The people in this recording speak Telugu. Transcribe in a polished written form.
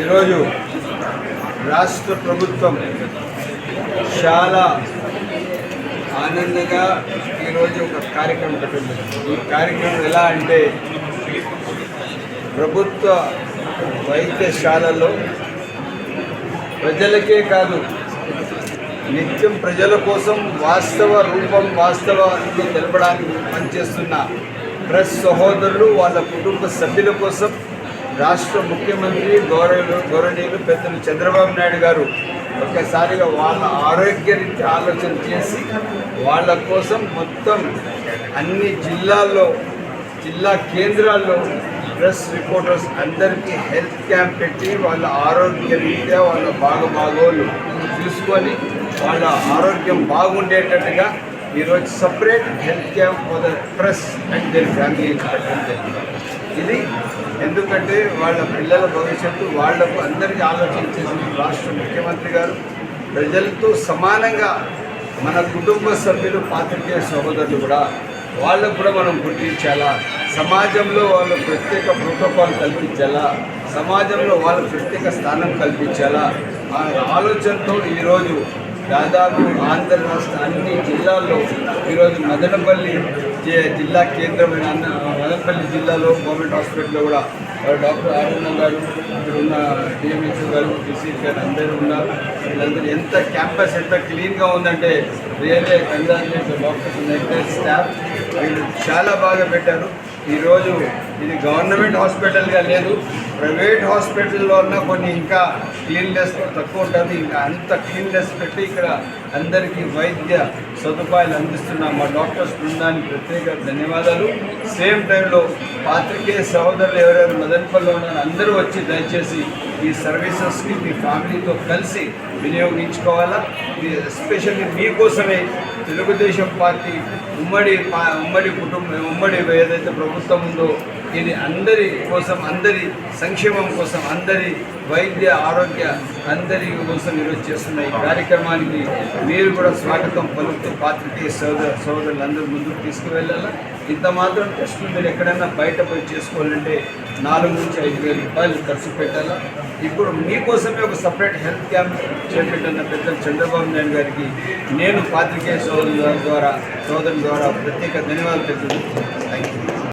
ఈరోజు రాష్ట్ర ప్రభుత్వం చాలా ఆనందంగా ఈరోజు ఒక కార్యక్రమం పెట్టింది. ఈ కార్యక్రమం ఎలా అంటే ప్రభుత్వ వైద్యశాలలో ప్రజలకే కాదు, నిత్యం ప్రజల కోసం వాస్తవాన్ని తెలపడానికి పనిచేస్తున్న ప్రెస్ సహోదరులు, వాళ్ళ కుటుంబ సభ్యుల కోసం రాష్ట్ర ముఖ్యమంత్రి గౌరవనీయులు పెద్దలు చంద్రబాబు నాయుడు గారు ఒక్కసారిగా వాళ్ళ ఆరోగ్యరీత్యా ఆలోచన చేసి వాళ్ళ కోసం మొత్తం అన్ని జిల్లా కేంద్రాల్లో ప్రెస్ రిపోర్టర్స్ అందరికీ హెల్త్ క్యాంప్ పెట్టి వాళ్ళ ఆరోగ్యరీత్యా వాళ్ళ బాగోగులు చూసుకొని వాళ్ళ ఆరోగ్యం బాగుండేటట్టుగా ఈరోజు separate health camp for the press and their family పెట్టడం జరిగింది. ఇది ఎందుకంటే వాళ్ళ పిల్లల భవిష్యత్తు వాళ్లకు అందరికీ ఆలోచించేసి రాష్ట్ర ముఖ్యమంత్రి గారు ప్రజలతో సమానంగా మన కుటుంబ సభ్యులు పాత్రికేయ సహోదరులు కూడా వాళ్ళకు కూడా మనం గుర్తించాలా, సమాజంలో వాళ్ళు ప్రత్యేక ప్రోటోకాల్ కల్పించాలా, సమాజంలో వాళ్ళ ప్రత్యేక స్థానం కల్పించాలా ఆ ఆలోచనతో ఈరోజు దాదాపు ఆంధ్ర రాష్ట్ర అన్ని జిల్లాల్లో ఈరోజు మదనపల్లి జిల్లా కేంద్రమైన మదనపల్లి జిల్లాలో గవర్నమెంట్ హాస్పిటల్లో కూడా డాక్టర్ ఆనందం గారు, ఇక్కడ ఉన్న డిఎంహెచ్ఓ గారు, డిసిసి గారు అందరూ ఉన్నారు. వీళ్ళందరూ ఎంత క్యాంపస్ ఎంత క్లీన్గా ఉందంటే really congratulate doctors next staff, వీళ్ళు చాలా బాగా పెట్టారు. ఈరోజు ఇది గవర్నమెంట్ హాస్పిటల్గా లేదు, ప్రైవేట్ హాస్పిటల్లో ఉన్న కొన్ని ఇంకా క్లీన్లెస్ తక్కువ ఉంటుంది. ఇంకా అంత క్లీన్లెస్ పెట్టి ఇక్కడ అందరికీ వైద్య సదుపాయాలు అందిస్తున్న మా డాక్టర్స్ బృందానికి ప్రత్యేక ధన్యవాదాలు. సేమ్ టైంలో పాత్రికేయ సహోదరులు ఎవరెవరు మదనపల్లిలో ఉన్నారో అందరూ వచ్చి దయచేసి ఈ సర్వీసెస్కి మీ ఫ్యామిలీతో కలిసి వినియోగించుకోవాలా. ఇది ఎస్పెషల్లీ మీకోసమే తెలుగుదేశం పార్టీ ఉమ్మడి కుటుంబం ఏదైతే ప్రభుత్వం ఉందో ఇది అందరి కోసం, అందరి సంక్షేమం కోసం, అందరి వైద్య ఆరోగ్య అందరి కోసం ఈరోజు చేస్తున్న ఈ కార్యక్రమానికి మీరు కూడా స్వాగతం పలుకుతూ పాత్రికేయ సోదరులందరూ ముందుకు తీసుకువెళ్ళాలా. ఇంత మాత్రం టెస్టులు మీరు ఎక్కడైనా బయట పోయి చేసుకోవాలంటే 4,000 నుంచి 5,000 రూపాయలు ఖర్చు పెట్టాలా. ఇప్పుడు మీకోసమే ఒక సపరేట్ హెల్త్ క్యాంప్ చేపట్టిన పెద్ద చంద్రబాబు నాయుడు గారికి నేను పాత్రికేయ సోదరుల ద్వారా ప్రత్యేక ధన్యవాదాలు తెలుపుతున్నాను.